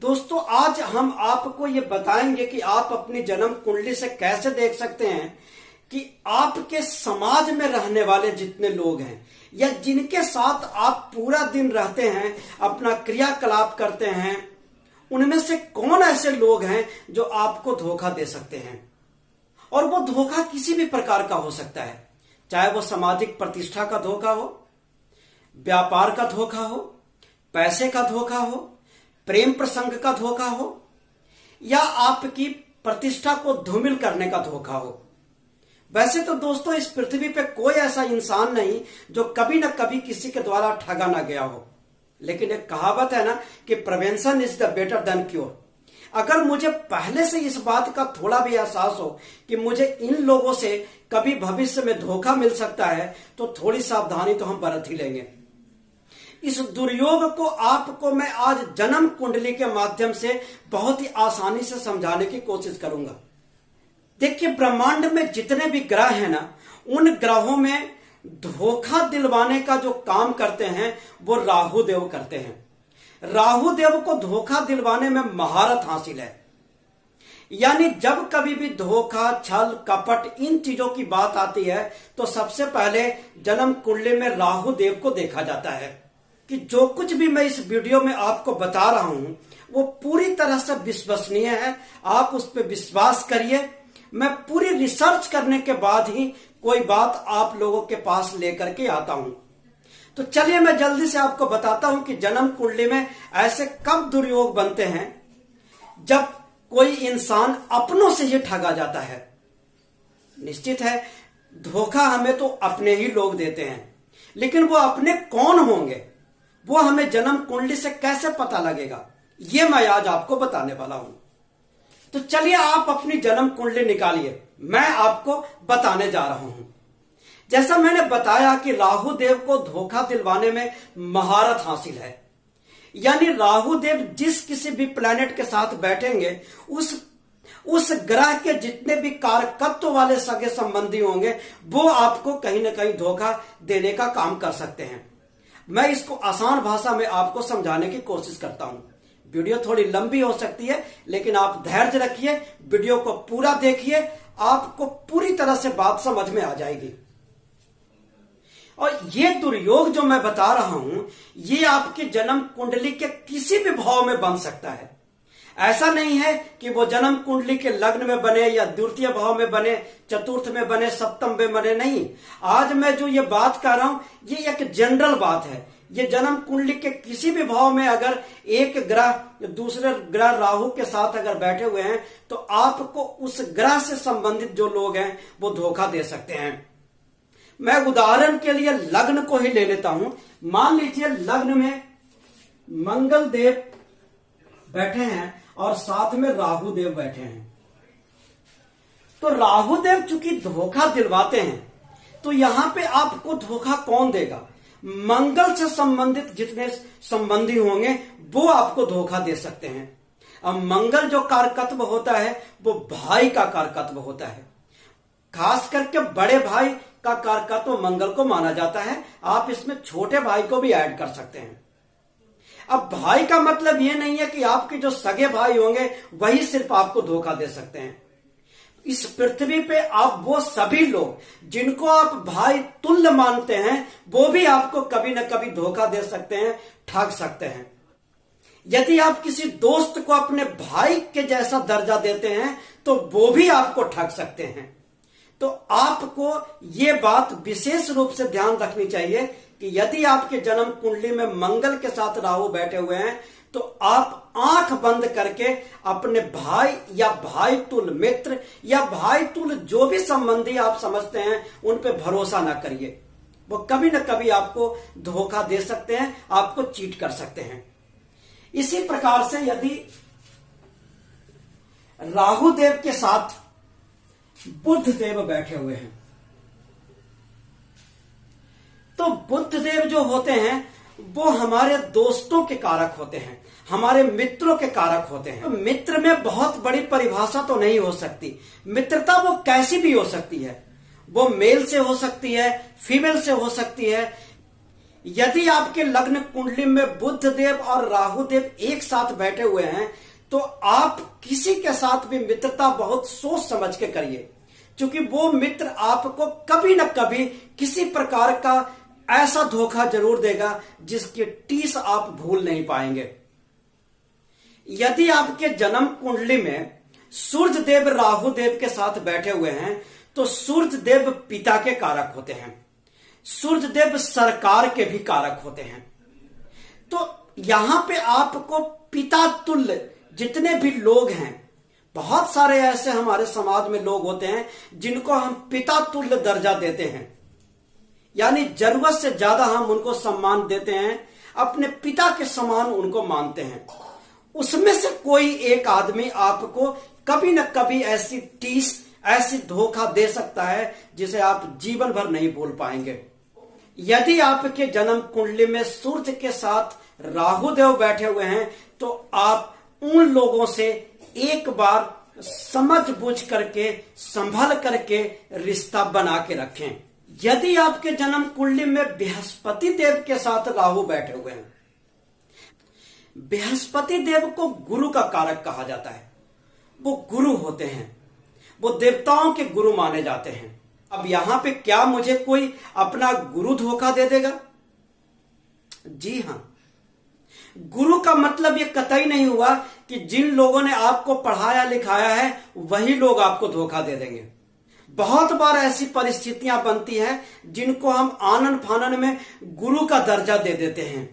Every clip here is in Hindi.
दोस्तों आज हम आपको ये बताएंगे कि आप अपनी जन्म कुंडली से कैसे देख सकते हैं कि आपके समाज में रहने वाले जितने लोग हैं या जिनके साथ आप पूरा दिन रहते हैं, अपना क्रियाकलाप करते हैं, उनमें से कौन ऐसे लोग हैं जो आपको धोखा दे सकते हैं। और वो धोखा किसी भी प्रकार का हो सकता है, चाहे वो सामाजिक प्रतिष्ठा का धोखा हो, व्यापार का धोखा हो, पैसे का धोखा हो, प्रेम प्रसंग का धोखा हो, या आपकी प्रतिष्ठा को धूमिल करने का धोखा हो। वैसे तो दोस्तों इस पृथ्वी पे कोई ऐसा इंसान नहीं जो कभी ना कभी किसी के द्वारा ठगा ना गया हो, लेकिन एक कहावत है ना कि prevention is the better than cure. अगर मुझे पहले से इस बात का थोड़ा भी एहसास हो कि मुझे इन लोगों से कभी भविष्य में धोखा मिल सकता है, तो थोड़ी सावधानी तो हम बरत ही लेंगे। इस दुर्योग को आपको मैं आज जन्म कुंडली के माध्यम से बहुत ही आसानी से समझाने की कोशिश करूंगा। देखिए, ब्रह्मांड में जितने भी ग्रह हैं ना, उन ग्रहों में धोखा दिलवाने का जो काम करते हैं वो राहु देव करते हैं। राहु देव को धोखा दिलवाने में महारत हासिल है। यानी जब कभी भी धोखा, छल, कपट इन चीजों की बात आती है तो सबसे पहले जन्म कुंडली में राहु देव को देखा जाता है कि जो कुछ भी मैं इस वीडियो में आपको बता रहा हूं वो पूरी तरह से विश्वसनीय है। आप उस पर विश्वास करिए। मैं पूरी रिसर्च करने के बाद ही कोई बात आप लोगों के पास लेकर के आता हूं। तो चलिए मैं जल्दी से आपको बताता हूं कि जन्म कुंडली में ऐसे कब दुर्योग बनते हैं जब कोई इंसान अपनों से ही ठगा जाता है। निश्चित है धोखा हमें तो अपने ही लोग देते हैं, लेकिन वो अपने कौन होंगे, वो हमें जन्म कुंडली से कैसे पता लगेगा, ये मैं आज आपको बताने वाला हूं। तो चलिए आप अपनी जन्म कुंडली निकालिए, मैं आपको बताने जा रहा हूं। जैसा मैंने बताया कि राहु देव को धोखा दिलवाने में महारत हासिल है। यानी राहु देव जिस किसी भी प्लैनेट के साथ बैठेंगे उस ग्रह के जितने भी कारकत्व वाले सगे संबंधी होंगे वो आपको कहीं ना कहीं धोखा देने का काम कर सकते हैं। मैं इसको आसान भाषा में आपको समझाने की कोशिश करता हूं। वीडियो थोड़ी लंबी हो सकती है, लेकिन आप धैर्य रखिए, वीडियो को पूरा देखिए, आपको पूरी तरह से बात समझ में आ जाएगी। और ये दुर्योग जो मैं बता रहा हूं ये आपकी जन्म कुंडली के किसी भी भाव में बन सकता है। ऐसा नहीं है कि वो जन्म कुंडली के लग्न में बने या द्वितीय भाव में बने, चतुर्थ में बने, सप्तम में बने, नहीं। आज मैं जो ये बात कर रहा हूं ये एक जनरल बात है। ये जन्म कुंडली के किसी भी भाव में अगर एक ग्रह दूसरे ग्रह राहु के साथ अगर बैठे हुए हैं तो आपको उस ग्रह से संबंधित जो लोग हैं वो धोखा दे सकते हैं। मैं उदाहरण के लिए लग्न को ही ले लेता हूं। मान लीजिए लग्न में मंगल देव बैठे हैं और साथ में राहु देव बैठे हैं। तो राहु देव चूंकि धोखा दिलवाते हैं तो यहां पे आपको धोखा कौन देगा? मंगल से संबंधित जितने संबंधी होंगे वो आपको धोखा दे सकते हैं। अब मंगल जो कारकत्व होता है वो भाई का कारकत्व होता है। खास करके बड़े भाई का कारकत्व मंगल को माना जाता है। आप इसमें छोटे भाई को भी ऐड कर सकते हैं। अब भाई का मतलब ये नहीं है कि आपके जो सगे भाई होंगे वही सिर्फ आपको धोखा दे सकते हैं। इस पृथ्वी पे आप वो सभी लोग जिनको आप भाई तुल्य मानते हैं वो भी आपको कभी ना कभी धोखा दे सकते हैं, ठग सकते हैं। यदि आप किसी दोस्त को अपने भाई के जैसा दर्जा देते हैं तो वो भी आपको ठग सकते हैं। तो आपको ये बात विशेष रूप से ध्यान रखनी चाहिए कि यदि आपके जन्म कुंडली में मंगल के साथ राहु बैठे हुए हैं तो आप आंख बंद करके अपने भाई या भाई तुल मित्र या भाई तुल जो भी संबंधी आप समझते हैं उन पे भरोसा ना करिए। वो कभी ना कभी आपको धोखा दे सकते हैं, आपको चीट कर सकते हैं। इसी प्रकार से यदि राहु देव के साथ बुध देव बैठे हुए हैं तो बुध देव जो होते हैं वो हमारे दोस्तों के कारक होते हैं, हमारे मित्रों के कारक होते हैं। तो मित्र में बहुत बड़ी परिभाषा तो नहीं हो सकती। मित्रता वो कैसी भी हो सकती है, वो मेल से हो सकती है, फीमेल से हो सकती है, यदि आपके लग्न कुंडली में बुध देव और राहु देव एक साथ बैठे हुए हैं तो आप किसी के साथ भी मित्रता बहुत सोच समझ के करिए, क्योंकि वो मित्र आपको कभी न कभी किसी प्रकार का ऐसा धोखा जरूर देगा जिसकी टीस आप भूल नहीं पाएंगे। यदि आपके जन्म कुंडली में सूर्य देव राहु देव के साथ बैठे हुए हैं तो सूर्य देव पिता के कारक होते हैं, सूर्य देव सरकार के भी कारक होते हैं। तो यहां पे आपको पिता तुल्य जितने भी लोग हैं, बहुत सारे ऐसे हमारे समाज में लोग होते हैं जिनको हम पिता तुल्य दर्जा देते हैं, यानी जरूरत से ज्यादा हम उनको सम्मान देते हैं, अपने पिता के समान उनको मानते हैं। उसमें से कोई एक आदमी आपको कभी न कभी ऐसी टीस, ऐसी धोखा दे सकता है जिसे आप जीवन भर नहीं भूल पाएंगे। यदि आपके जन्म कुंडली में सूर्य के साथ राहु देव बैठे हुए हैं तो आप उन लोगों से एक बार समझ बूझ करके, संभल करके रिश्ता बना के रखें। यदि आपके जन्म कुंडली में बृहस्पति देव के साथ राहु बैठे हुए हैं, बृहस्पति देव को गुरु का कारक कहा जाता है, वो गुरु होते हैं, वो देवताओं के गुरु माने जाते हैं। अब यहां पे क्या मुझे कोई अपना गुरु धोखा दे देगा? जी हां, गुरु का मतलब ये कतई नहीं हुआ कि जिन लोगों ने आपको पढ़ाया लिखाया है वही लोग आपको धोखा दे देंगे। बहुत बार ऐसी परिस्थितियां बनती हैं जिनको हम आनन फानन में गुरु का दर्जा दे देते हैं।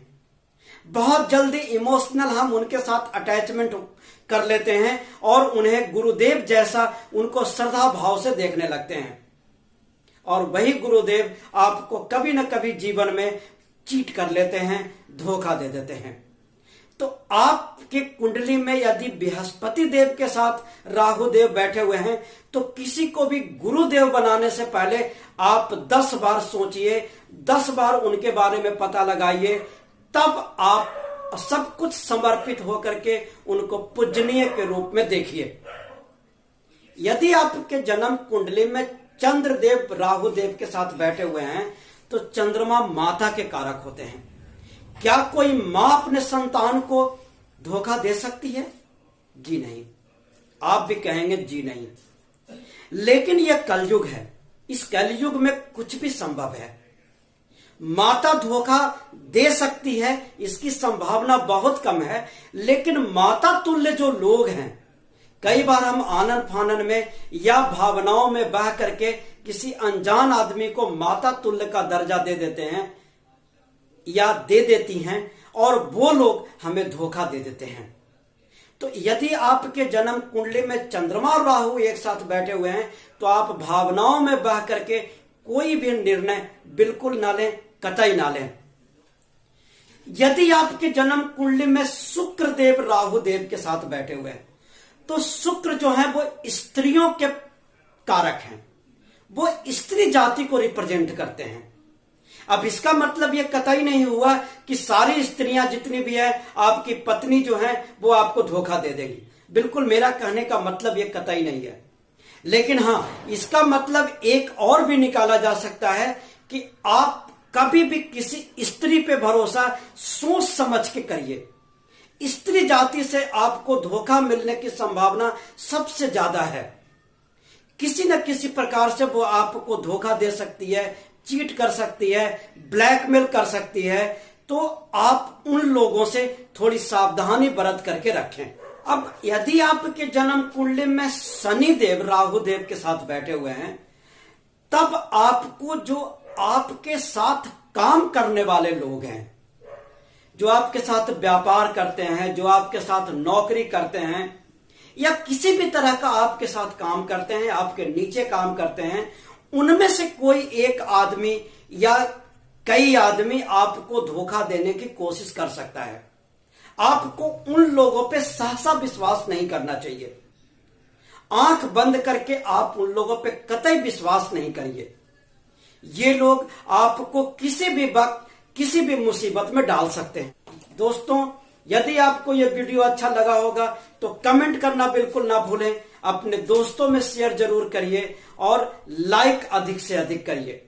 बहुत जल्दी इमोशनल हम उनके साथ अटैचमेंट कर लेते हैं और उन्हें गुरुदेव जैसा, उनको श्रद्धा भाव से देखने लगते हैं, और वही गुरुदेव आपको कभी न कभी जीवन में चीट कर लेते हैं, धोखा दे देते हैं। तो आपके कुंडली में यदि बृहस्पति देव के साथ राहु देव बैठे हुए हैं तो किसी को भी गुरुदेव बनाने से पहले आप 10 बार सोचिए, 10 बार उनके बारे में पता लगाइए, तब आप सब कुछ समर्पित होकर के उनको पूजनीय के रूप में देखिए। यदि आपके जन्म कुंडली में चंद्रदेव राहु देव के साथ बैठे हुए हैं तो चंद्रमा माता के कारक होते हैं। क्या कोई मां अपने संतान को धोखा दे सकती है? जी नहीं। आप भी कहेंगे जी नहीं, लेकिन यह कलयुग है, इस कलयुग में कुछ भी संभव है। माता धोखा दे सकती है, इसकी संभावना बहुत कम है, लेकिन माता तुल्य जो लोग हैं, कई बार हम आनन फानन में या भावनाओं में बह करके किसी अनजान आदमी को माता तुल्य का दर्जा दे देते हैं या दे देती हैं और वो लोग हमें धोखा दे देते हैं। तो यदि आपके जन्म कुंडली में चंद्रमा और राहु एक साथ बैठे हुए हैं तो आप भावनाओं में बह करके कोई भी निर्णय बिल्कुल ना लें, कतई ना लें। यदि आपके जन्म कुंडली में शुक्र देव राहु देव के साथ बैठे हुए हैं तो शुक्र जो है वो स्त्रियों के कारक हैं, वो स्त्री जाति को रिप्रेजेंट करते हैं। अब इसका मतलब ये कतई नहीं हुआ कि सारी स्त्रियां जितनी भी है आपकी पत्नी जो है वो आपको धोखा दे देगी, बिल्कुल मेरा कहने का मतलब ये कतई नहीं है। लेकिन हां, इसका मतलब एक और भी निकाला जा सकता है कि आप कभी भी किसी स्त्री पे भरोसा सोच समझ के करिए। स्त्री जाति से आपको धोखा मिलने की संभावना सबसे ज्यादा है। किसी न किसी प्रकार से वो आपको धोखा दे सकती है, चीट कर सकती है, ब्लैकमेल कर सकती है। तो आप उन लोगों से थोड़ी सावधानी बरत करके रखें। अब यदि आपके जन्म कुंडली में शनि देव राहु देव के साथ बैठे हुए हैं तब आपको जो आपके साथ काम करने वाले लोग हैं, जो आपके साथ व्यापार करते हैं, जो आपके साथ नौकरी करते हैं या किसी भी तरह का आपके साथ काम करते हैं, आपके नीचे काम करते हैं, उनमें से कोई एक आदमी या कई आदमी आपको धोखा देने की कोशिश कर सकता है। आपको उन लोगों पे सहसा विश्वास नहीं करना चाहिए। आंख बंद करके आप उन लोगों पे कतई विश्वास नहीं करिए। ये लोग आपको किसी भी वक्त किसी भी मुसीबत में डाल सकते हैं। दोस्तों, यदि आपको यह वीडियो अच्छा लगा होगा तो कमेंट करना बिल्कुल ना भूलें, अपने दोस्तों में शेयर जरूर करिए और लाइक अधिक से अधिक करिए।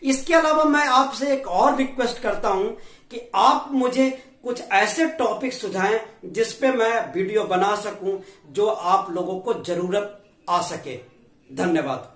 इसके अलावा मैं आपसे एक और रिक्वेस्ट करता हूं कि आप मुझे कुछ ऐसे टॉपिक सुझाएं जिस पे मैं वीडियो बना सकूं जो आप लोगों को जरूरत आ सके। धन्यवाद।